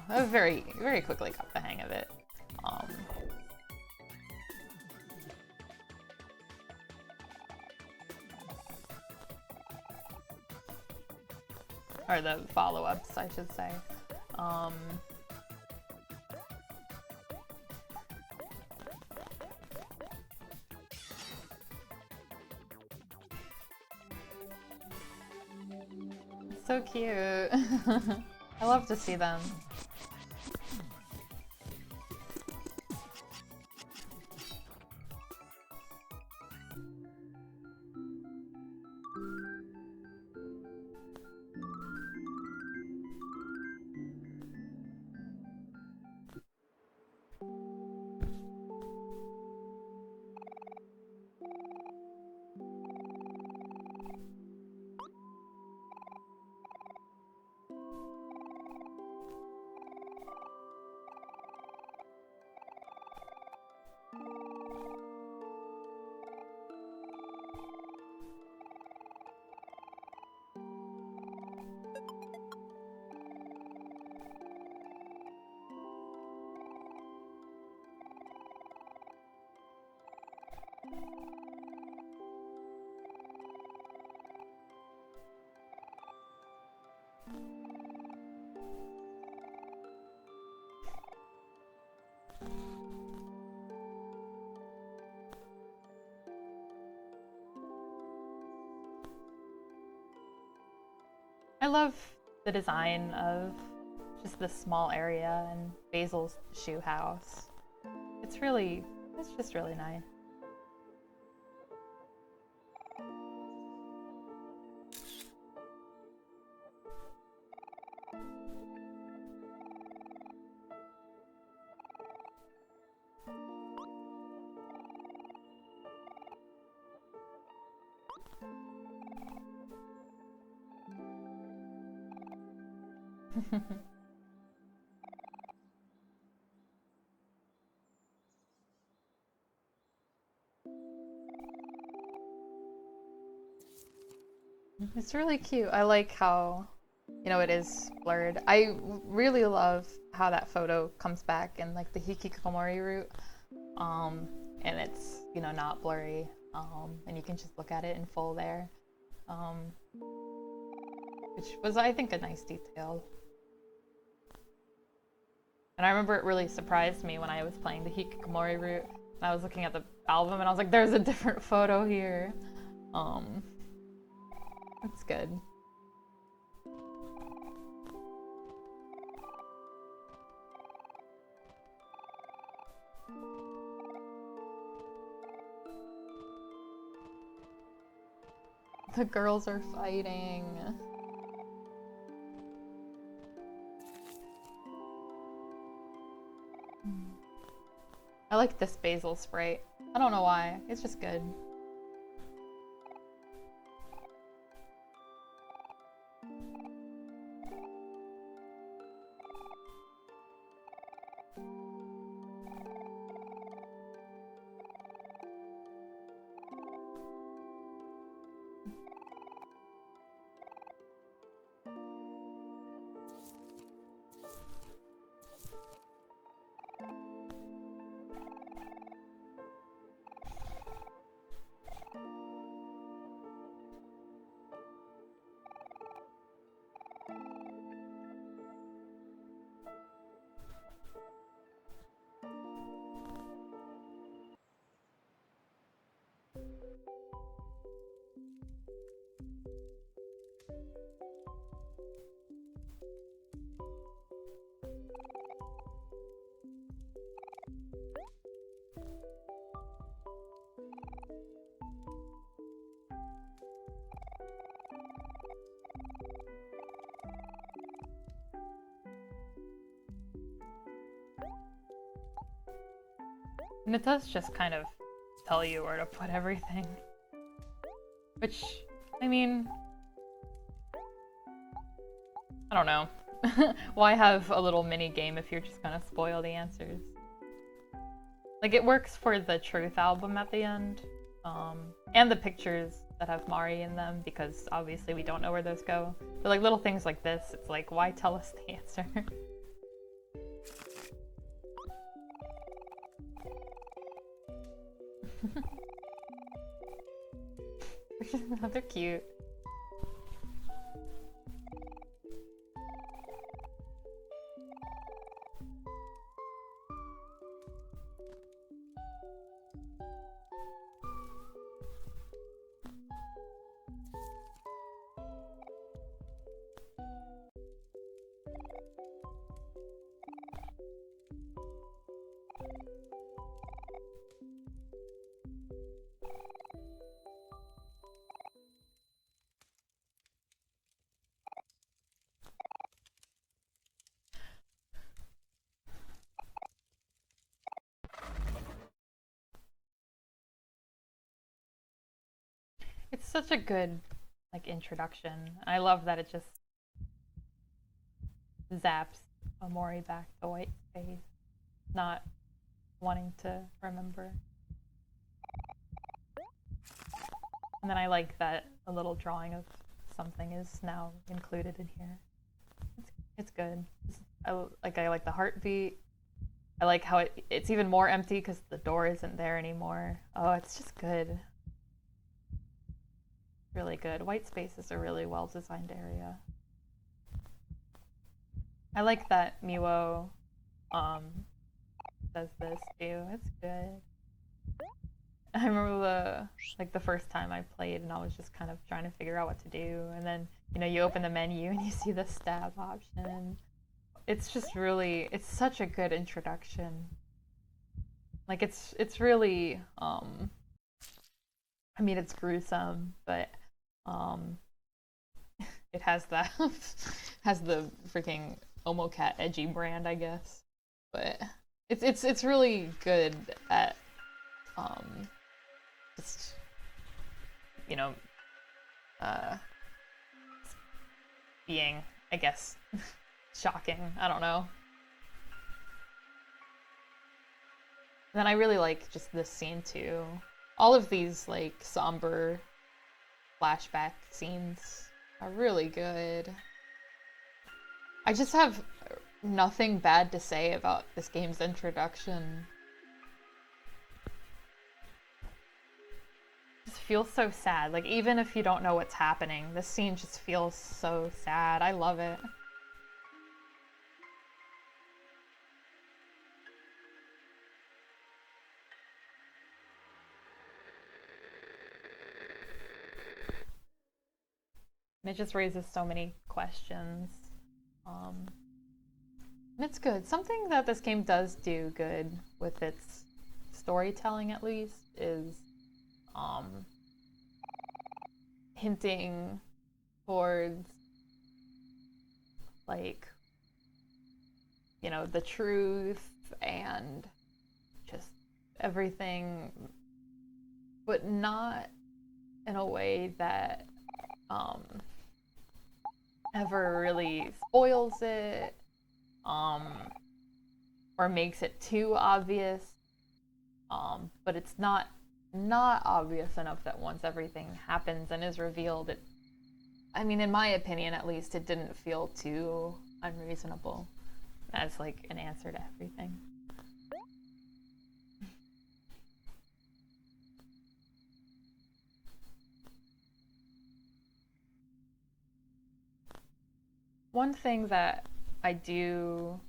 I very, very quickly got the hang of it. or the follow-ups, I should say. So cute. I love to see them. I love the design of just this small area and Basil's shoe house. It's just really nice. It's really cute. I like how, you know, it is blurred. I really love how that photo comes back in like the hikikomori route. And it's, you know, not blurry. And you can just look at it in full there. Which was, I think, a nice detail. And I remember it really surprised me when I was playing the hikikomori route. And I was looking at the album and I was like, there's a different photo here. That's good. The girls are fighting. I like this Basil sprite. I don't know why. It's just good. And it does just kind of tell you where to put everything. Which, I mean, I don't know. Why have a little mini game if you're just gonna spoil the answers? Like, it works for the Truth album at the end, and the pictures that have Mari in them, because obviously we don't know where those go. But like little things like this, it's like, why tell us the answer? They're cute. It's such a good like introduction. I love that it just zaps Omori back to white space, not wanting to remember. And then I like that a little drawing of something is now included in here. It's good. I like the heartbeat. I like how it's even more empty because the door isn't there anymore. Oh, it's just good. Really good. White space is a really well designed area. I like that Miwo does this too. It's good. I remember the first time I played and I was just kind of trying to figure out what to do, and then you open the menu and you see the stab option. It's just really, it's such a good introduction. Like it's really I mean, it's gruesome, but it has that has the freaking OmoCat edgy brand, I guess. But it's really good at just being, I guess, shocking. I don't know. And then I really like just this scene too. All of these like somber flashback scenes are really good. I just have nothing bad to say about this game's introduction. It just feels so sad. Like, even if you don't know what's happening, this scene just feels so sad. I love it. And it just raises so many questions. And it's good. Something that this game does do good with its storytelling, at least, is hinting towards, like, the truth and just everything, but not in a way that ever really spoils it, or makes it too obvious, but it's not obvious enough that once everything happens and is revealed, I mean, in my opinion at least, it didn't feel too unreasonable as like an answer to everything. One thing that I do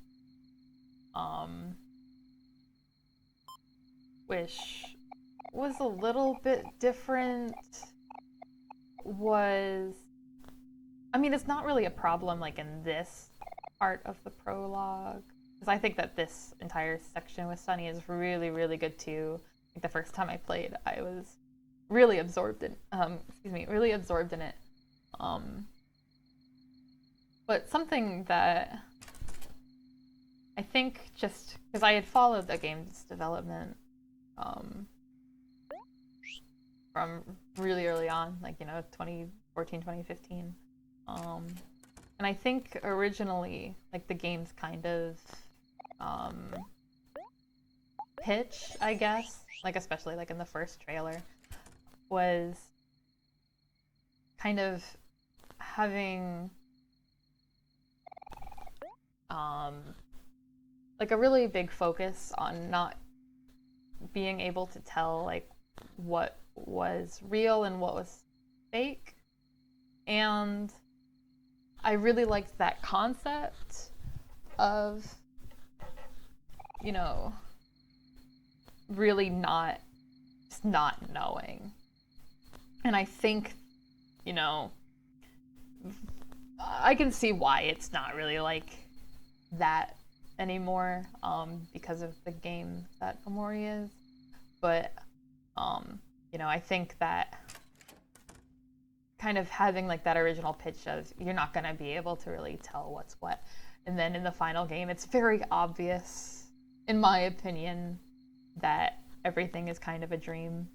wish was a little bit different was, I mean, it's not really a problem like in this part of the prologue, because I think that this entire section with Sunny is really, really good too. I think the first time I played, I was really absorbed in, really absorbed in it. But something that I think, just because I had followed the game's development from really early on, like 2014, 2015, and I think originally like the game's kind of pitch, I guess, like especially like in the first trailer, was kind of having like a really big focus on not being able to tell like what was real and what was fake. And I really liked that concept of, really just not knowing. And I think, you know, I can see why it's not really like that anymore, because of the game that OMORI is. But, you know, I think that kind of having like that original pitch of you're not going to be able to really tell what's what. And then in the final game, it's very obvious, in my opinion, that everything is kind of a dream.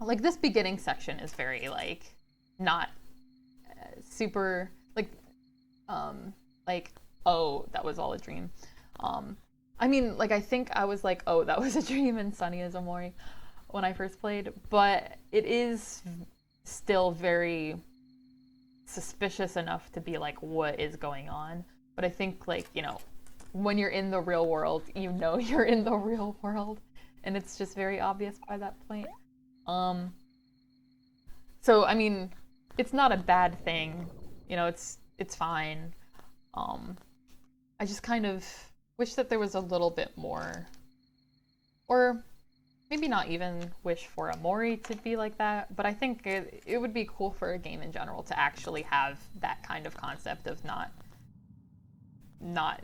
Like this beginning section is very like not super like, oh, that was all a dream. I mean, like I think I was like, oh, that was a dream in Sunny as Omori when I first played, but it is still very suspicious enough to be like, what is going on? But I think like, you know, when you're in the real world, you know you're in the real world, and it's just very obvious by that point. So I mean, it's not a bad thing, you know. It's fine. I just kind of wish that there was a little bit more, or maybe not even wish for Omori to be like that, but I think it would be cool for a game in general to actually have that kind of concept of not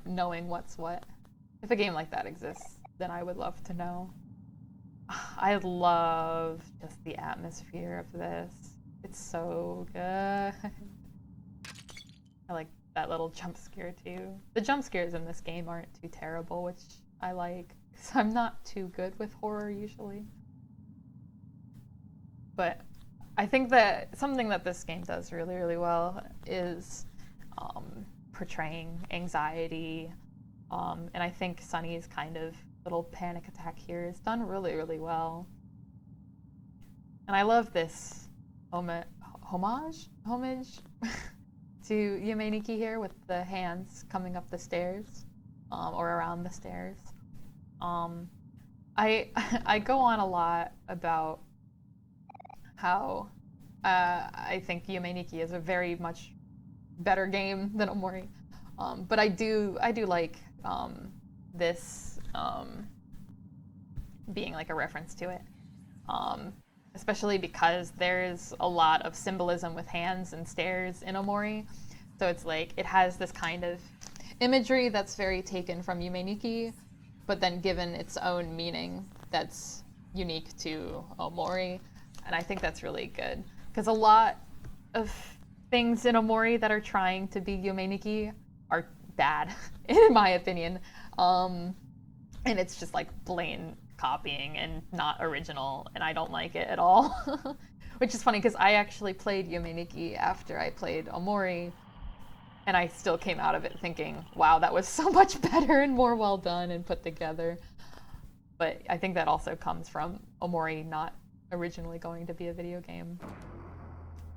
knowing what's what. If a game like that exists, then I would love to know. I love just the atmosphere of this. It's so good. I like that little jump scare too. The jump scares in this game aren't too terrible, which I like, because I'm not too good with horror usually. But I think that something that this game does really, really well is portraying anxiety. And I think Sunny's kind of little panic attack here is done really, really well. And I love this homage to Yume Nikki here with the hands coming up the stairs, or around the stairs. I go on a lot about how I think Yume Nikki is a very much better game than Omori, but I do like this being like a reference to it, especially because there's a lot of symbolism with hands and stairs in Omori. So it's like it has this kind of imagery that's very taken from Yume Nikki, but then given its own meaning that's unique to Omori. And I think that's really good, because a lot of things in Omori that are trying to be Yume Nikki are bad, in my opinion. And it's just like blatant copying and not original, and I don't like it at all. Which is funny, because I actually played Yume Nikki after I played Omori, and I still came out of it thinking, wow, that was so much better and more well done and put together. But I think that also comes from Omori not originally going to be a video game.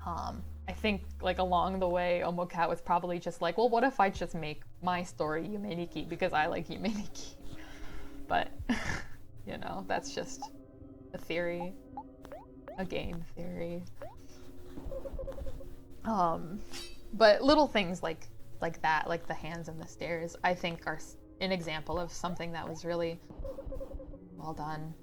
I think like along the way, Omocat was probably just like, well, what if I just make my story Yume Nikki because I like Yume Nikki? But, you know, that's just a theory, a game theory. But little things like that, like the hands and the stairs, I think are an example of something that was really well done.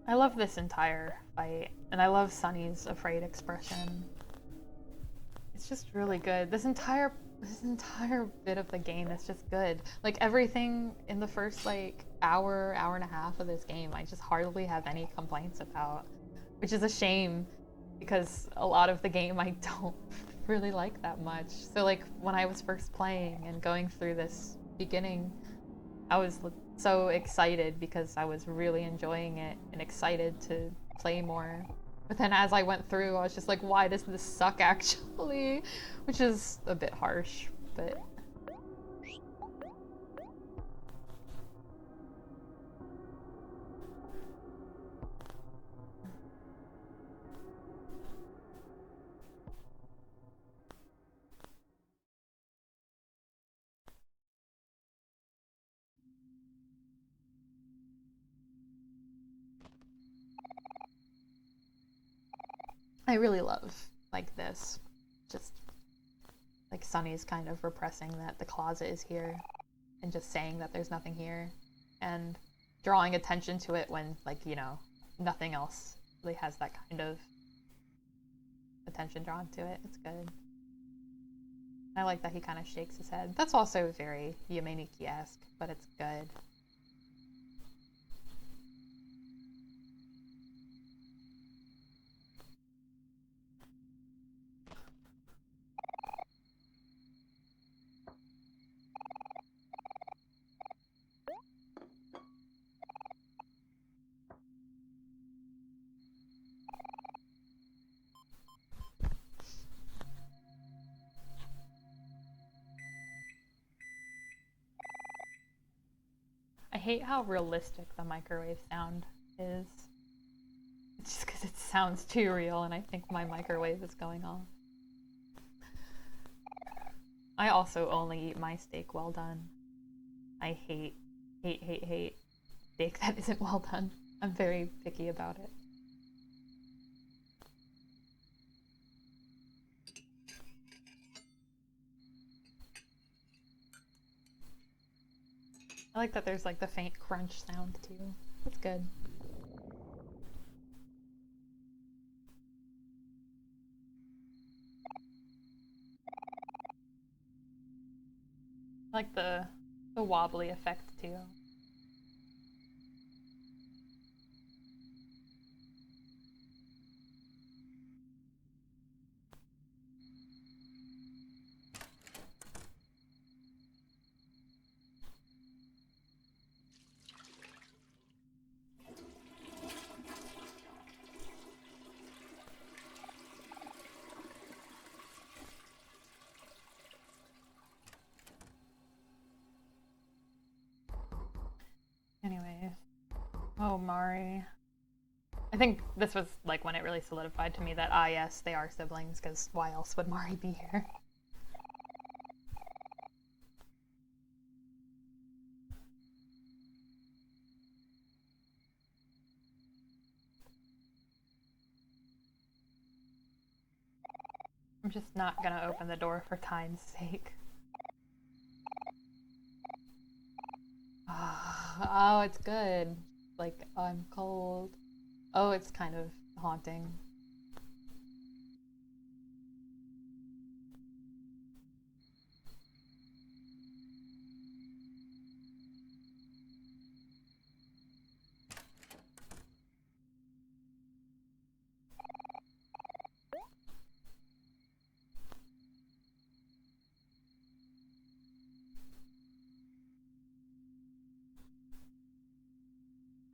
I love this entire fight, and I love Sunny's afraid expression. It's just really good. This entire bit of the game is just good. Like everything in the first like hour and a half of this game, I just hardly have any complaints about, which is a shame, because a lot of the game I don't really like that much. So like when I was first playing and going through this beginning, I was so excited because I was really enjoying it and excited to play more. But then as I went through, I was just like, why does this suck actually? Which is a bit harsh, but... I really love like this, just like Sunny's kind of repressing that the closet is here and just saying that there's nothing here and drawing attention to it when, like, you know, nothing else really has that kind of attention drawn to it. It's good. I like that he kind of shakes his head. That's also very Yamaniki-esque, but it's good. I hate how realistic the microwave sound is. It's just because it sounds too real and I think my microwave is going off. I also only eat my steak well done. I hate steak that isn't well done. I'm very picky about it. I like that there's like the faint crunch sound too. That's good. I like the wobbly effect too. Anyways, OMORI. I think this was like when it really solidified to me that, ah yes, they are siblings, because why else would Mari be here? I'm just not gonna open the door for time's sake. Oh, it's good. Like, I'm cold. Oh, it's kind of haunting.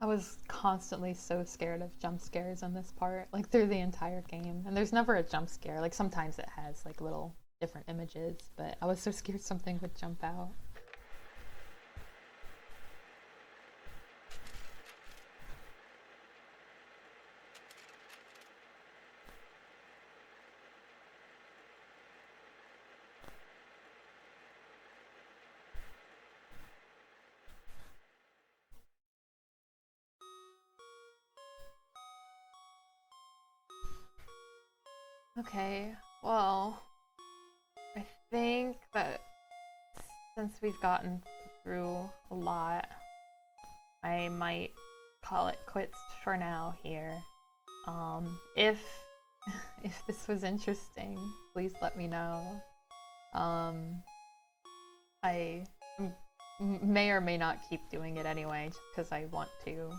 I was constantly so scared of jump scares in this part, like through the entire game. And there's never a jump scare. Like sometimes it has like little different images, but I was so scared something would jump out. Okay, well, I think that since we've gotten through a lot, I might call it quits for now here. If if this was interesting, please let me know. I may or may not keep doing it anyway, just because I want to.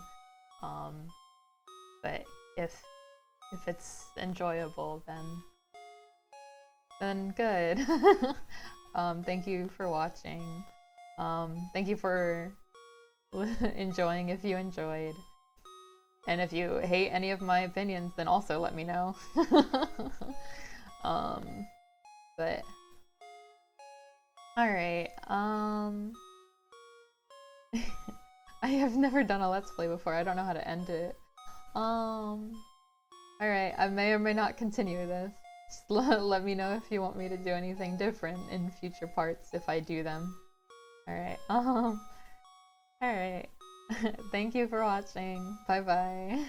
But if it's enjoyable, then good. Thank you for watching. Thank you for enjoying if you enjoyed. And if you hate any of my opinions, then also let me know. But alright, I have never done a Let's Play before. I don't know how to end it. Alright, I may or may not continue this. Just let me know if you want me to do anything different in future parts if I do them. Alright, alright. Thank you for watching. Bye bye.